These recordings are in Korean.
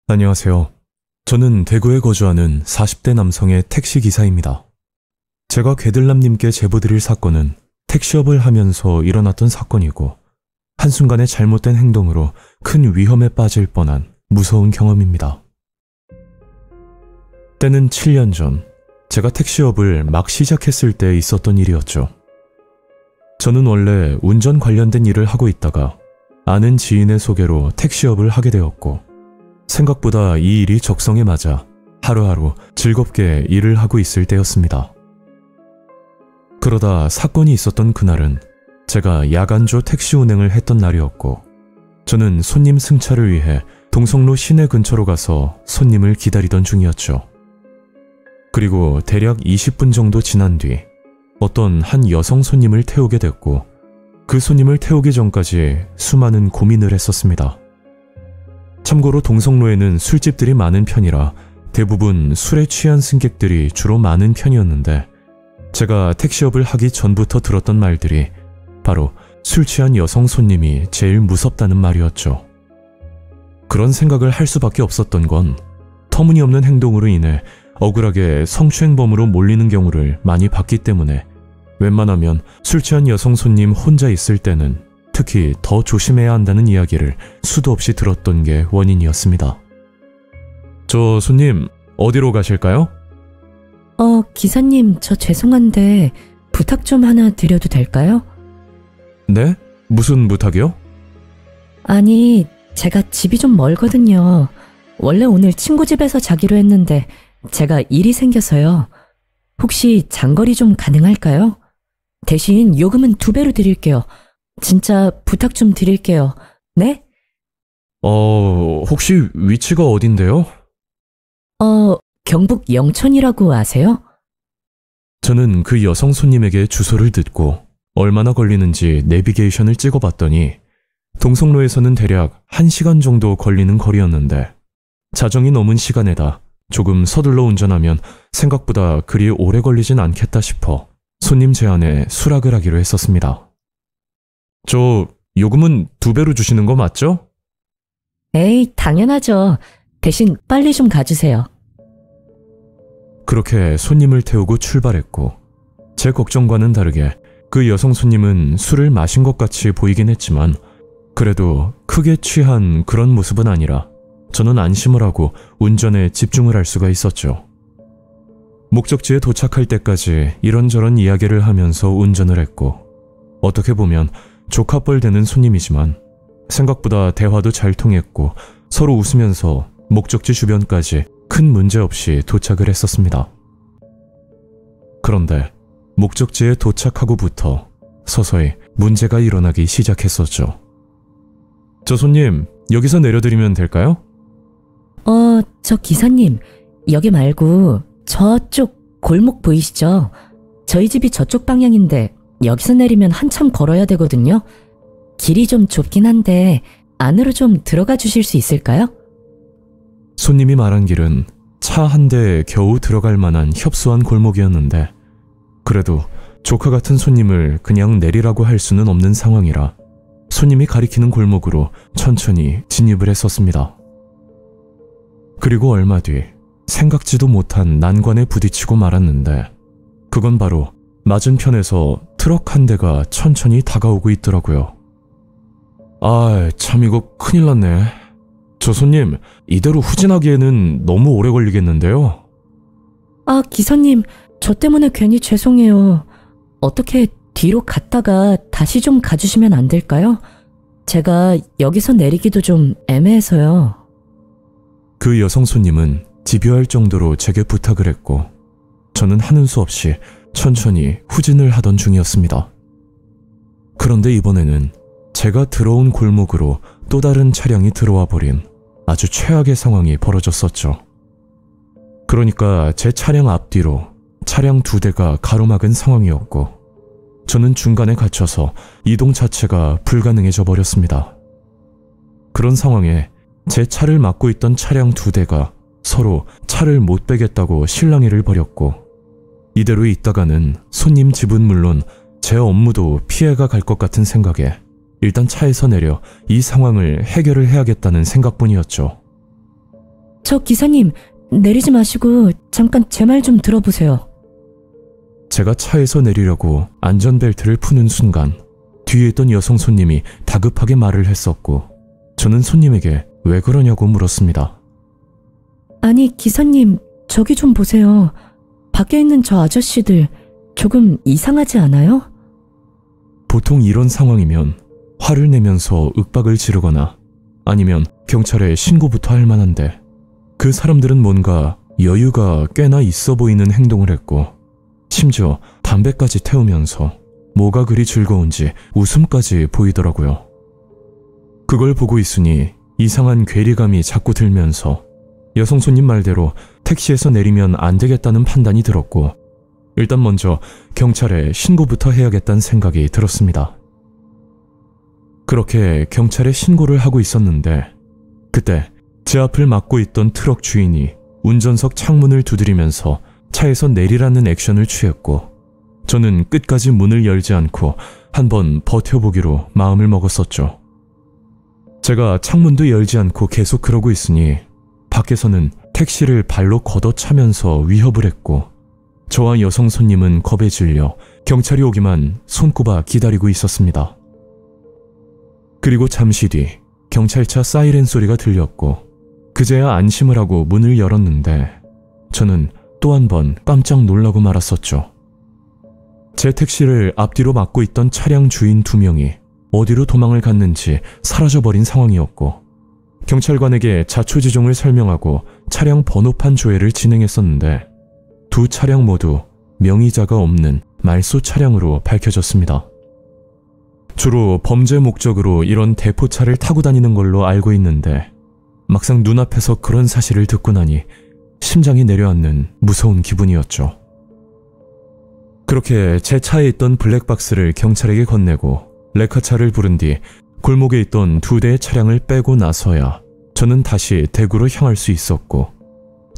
안녕하세요. 저는 대구에 거주하는 40대 남성의 택시기사입니다. 제가 괴들남님께 제보드릴 사건은 택시업을 하면서 일어났던 사건이고 한순간의 잘못된 행동으로 큰 위험에 빠질 뻔한 무서운 경험입니다. 때는 7년 전 제가 택시업을 막 시작했을 때 있었던 일이었죠. 저는 원래 운전 관련된 일을 하고 있다가 아는 지인의 소개로 택시업을 하게 되었고 생각보다 이 일이 적성에 맞아 하루하루 즐겁게 일을 하고 있을 때였습니다. 그러다 사건이 있었던 그날은 제가 야간조 택시 운행을 했던 날이었고 저는 손님 승차를 위해 동성로 시내 근처로 가서 손님을 기다리던 중이었죠. 그리고 대략 20분 정도 지난 뒤 어떤 한 여성 손님을 태우게 됐고 그 손님을 태우기 전까지 수많은 고민을 했었습니다. 참고로 동성로에는 술집들이 많은 편이라 대부분 술에 취한 승객들이 주로 많은 편이었는데 제가 택시업을 하기 전부터 들었던 말들이 바로 술 취한 여성 손님이 제일 무섭다는 말이었죠. 그런 생각을 할 수밖에 없었던 건 터무니없는 행동으로 인해 억울하게 성추행범으로 몰리는 경우를 많이 봤기 때문에 웬만하면 술 취한 여성 손님 혼자 있을 때는 특히 더 조심해야 한다는 이야기를 수도 없이 들었던 게 원인이었습니다. 저 손님, 어디로 가실까요? 기사님, 저 죄송한데 부탁 좀 하나 드려도 될까요? 네? 무슨 부탁이요? 아니, 제가 집이 좀 멀거든요. 원래 오늘 친구 집에서 자기로 했는데 제가 일이 생겨서요. 혹시 장거리 좀 가능할까요? 대신 요금은 2배로 드릴게요. 진짜 부탁 좀 드릴게요. 네? 혹시 위치가 어딘데요? 경북 영천이라고 아세요? 저는 그 여성 손님에게 주소를 듣고 얼마나 걸리는지 내비게이션을 찍어봤더니 동성로에서는 대략 1시간 정도 걸리는 거리였는데 자정이 넘은 시간에다 조금 서둘러 운전하면 생각보다 그리 오래 걸리진 않겠다 싶어 손님 제안에 수락을 하기로 했었습니다. 저 요금은 2배로 주시는 거 맞죠? 에이, 당연하죠. 대신 빨리 좀 가주세요. 그렇게 손님을 태우고 출발했고 제 걱정과는 다르게 그 여성 손님은 술을 마신 것 같이 보이긴 했지만 그래도 크게 취한 그런 모습은 아니라 저는 안심을 하고 운전에 집중을 할 수가 있었죠. 목적지에 도착할 때까지 이런저런 이야기를 하면서 운전을 했고 어떻게 보면 조카뻘 되는 손님이지만 생각보다 대화도 잘 통했고 서로 웃으면서 목적지 주변까지 큰 문제 없이 도착을 했었습니다. 그런데 목적지에 도착하고부터 서서히 문제가 일어나기 시작했었죠. 저 손님, 여기서 내려드리면 될까요? 저 기사님, 여기 말고 저쪽 골목 보이시죠? 저희 집이 저쪽 방향인데 여기서 내리면 한참 걸어야 되거든요. 길이 좀 좁긴 한데 안으로 좀 들어가 주실 수 있을까요? 손님이 말한 길은 차 한 대에 겨우 들어갈 만한 협소한 골목이었는데 그래도 조카 같은 손님을 그냥 내리라고 할 수는 없는 상황이라 손님이 가리키는 골목으로 천천히 진입을 했었습니다. 그리고 얼마 뒤 생각지도 못한 난관에 부딪히고 말았는데 그건 바로 맞은편에서 트럭 한 대가 천천히 다가오고 있더라고요. 참 이거 큰일 났네. 저 손님, 이대로 후진하기에는 너무 오래 걸리겠는데요? 기사님, 저 때문에 괜히 죄송해요. 어떻게 뒤로 갔다가 다시 좀 가주시면 안 될까요? 제가 여기서 내리기도 좀 애매해서요. 그 여성 손님은 집요할 정도로 제게 부탁을 했고 저는 하는 수 없이 천천히 후진을 하던 중이었습니다. 그런데 이번에는 제가 들어온 골목으로 또 다른 차량이 들어와 버린 아주 최악의 상황이 벌어졌었죠. 그러니까 제 차량 앞뒤로 차량 2대가 가로막은 상황이었고 저는 중간에 갇혀서 이동 자체가 불가능해져 버렸습니다. 그런 상황에 제 차를 막고 있던 차량 2대가 서로 차를 못 빼겠다고 실랑이를 벌였고, 이대로 있다가는 손님 집은 물론 제 업무도 피해가 갈 것 같은 생각에 일단 차에서 내려 이 상황을 해결을 해야겠다는 생각뿐이었죠. 저 기사님, 내리지 마시고 잠깐 제 말 좀 들어보세요. 제가 차에서 내리려고 안전벨트를 푸는 순간 뒤에 있던 여성 손님이 다급하게 말을 했었고, 저는 손님에게 왜 그러냐고 물었습니다. 아니, 기사님, 저기 좀 보세요. 밖에 있는 저 아저씨들 조금 이상하지 않아요? 보통 이런 상황이면 화를 내면서 윽박을 지르거나 아니면 경찰에 신고부터 할 만한데, 그 사람들은 뭔가 여유가 꽤나 있어 보이는 행동을 했고, 심지어 담배까지 태우면서 뭐가 그리 즐거운지 웃음까지 보이더라고요. 그걸 보고 있으니 이상한 괴리감이 자꾸 들면서 여성 손님 말대로 택시에서 내리면 안 되겠다는 판단이 들었고, 일단 먼저 경찰에 신고부터 해야겠다는 생각이 들었습니다. 그렇게 경찰에 신고를 하고 있었는데, 그때 제 앞을 막고 있던 트럭 주인이 운전석 창문을 두드리면서 차에서 내리라는 액션을 취했고, 저는 끝까지 문을 열지 않고 한번 버텨보기로 마음을 먹었었죠. 제가 창문도 열지 않고 계속 그러고 있으니 밖에서는 택시를 발로 걷어차면서 위협을 했고, 저와 여성 손님은 겁에 질려 경찰이 오기만 손꼽아 기다리고 있었습니다. 그리고 잠시 뒤 경찰차 사이렌 소리가 들렸고, 그제야 안심을 하고 문을 열었는데 저는 또 한 번 깜짝 놀라고 말았었죠. 제 택시를 앞뒤로 막고 있던 차량 주인 2명이 어디로 도망을 갔는지 사라져버린 상황이었고, 경찰관에게 자초지종을 설명하고 차량 번호판 조회를 진행했었는데, 2 차량 모두 명의자가 없는 말소 차량으로 밝혀졌습니다. 주로 범죄 목적으로 이런 대포차를 타고 다니는 걸로 알고 있는데, 막상 눈앞에서 그런 사실을 듣고 나니 심장이 내려앉는 무서운 기분이었죠. 그렇게 제 차에 있던 블랙박스를 경찰에게 건네고 레카차를 부른 뒤 골목에 있던 2대의 차량을 빼고 나서야 저는 다시 대구로 향할 수 있었고,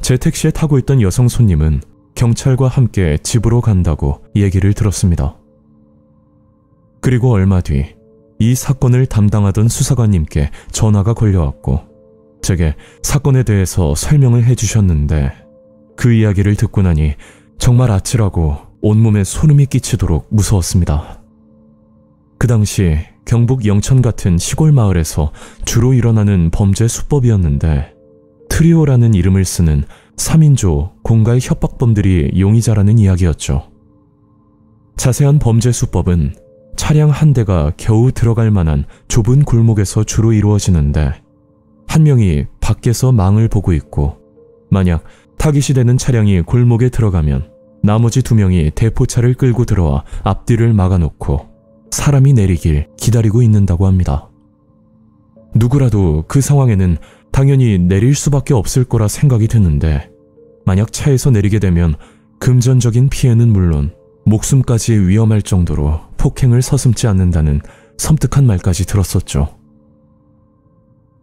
제 택시에 타고 있던 여성 손님은 경찰과 함께 집으로 간다고 얘기를 들었습니다. 그리고 얼마 뒤 이 사건을 담당하던 수사관님께 전화가 걸려왔고, 제게 사건에 대해서 설명을 해주셨는데, 그 이야기를 듣고 나니 정말 아찔하고 온몸에 소름이 끼치도록 무서웠습니다. 그 당시 경북 영천 같은 시골 마을에서 주로 일어나는 범죄 수법이었는데, 트리오라는 이름을 쓰는 3인조 공갈 협박범들이 용의자라는 이야기였죠. 자세한 범죄 수법은 차량 한 대가 겨우 들어갈 만한 좁은 골목에서 주로 이루어지는데, 한 명이 밖에서 망을 보고 있고, 만약 타깃이 되는 차량이 골목에 들어가면 나머지 2명이 대포차를 끌고 들어와 앞뒤를 막아놓고 사람이 내리길 기다리고 있는다고 합니다. 누구라도 그 상황에는 당연히 내릴 수밖에 없을 거라 생각이 드는데, 만약 차에서 내리게 되면 금전적인 피해는 물론 목숨까지 위험할 정도로 폭행을 서슴지 않는다는 섬뜩한 말까지 들었었죠.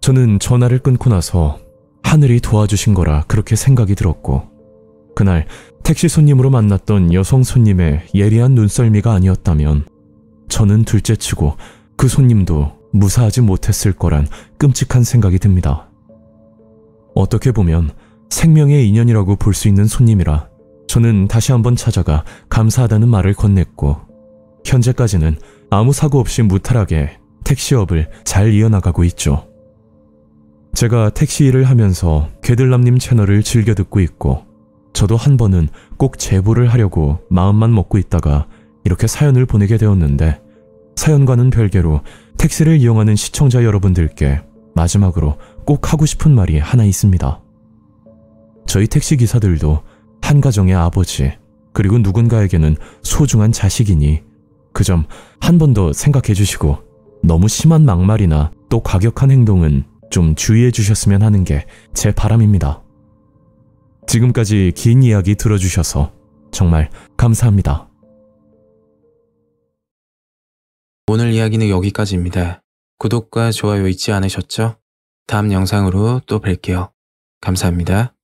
저는 전화를 끊고 나서 하늘이 도와주신 거라 그렇게 생각이 들었고, 그날 택시 손님으로 만났던 여성 손님의 예리한 눈썰미가 아니었다면 저는 둘째치고 그 손님도 무사하지 못했을 거란 끔찍한 생각이 듭니다. 어떻게 보면 생명의 인연이라고 볼 수 있는 손님이라 저는 다시 한번 찾아가 감사하다는 말을 건넸고, 현재까지는 아무 사고 없이 무탈하게 택시업을 잘 이어나가고 있죠. 제가 택시 일을 하면서 개들남님 채널을 즐겨 듣고 있고, 저도 한 번은 꼭 제보를 하려고 마음만 먹고 있다가 이렇게 사연을 보내게 되었는데, 사연과는 별개로 택시를 이용하는 시청자 여러분들께 마지막으로 꼭 하고 싶은 말이 하나 있습니다. 저희 택시 기사들도 한 가정의 아버지, 그리고 누군가에게는 소중한 자식이니 그 점 한 번 더 생각해 주시고, 너무 심한 막말이나 또 과격한 행동은 좀 주의해 주셨으면 하는 게 제 바람입니다. 지금까지 긴 이야기 들어주셔서 정말 감사합니다. 오늘 이야기는 여기까지입니다. 구독과 좋아요 잊지 않으셨죠? 다음 영상으로 또 뵐게요. 감사합니다.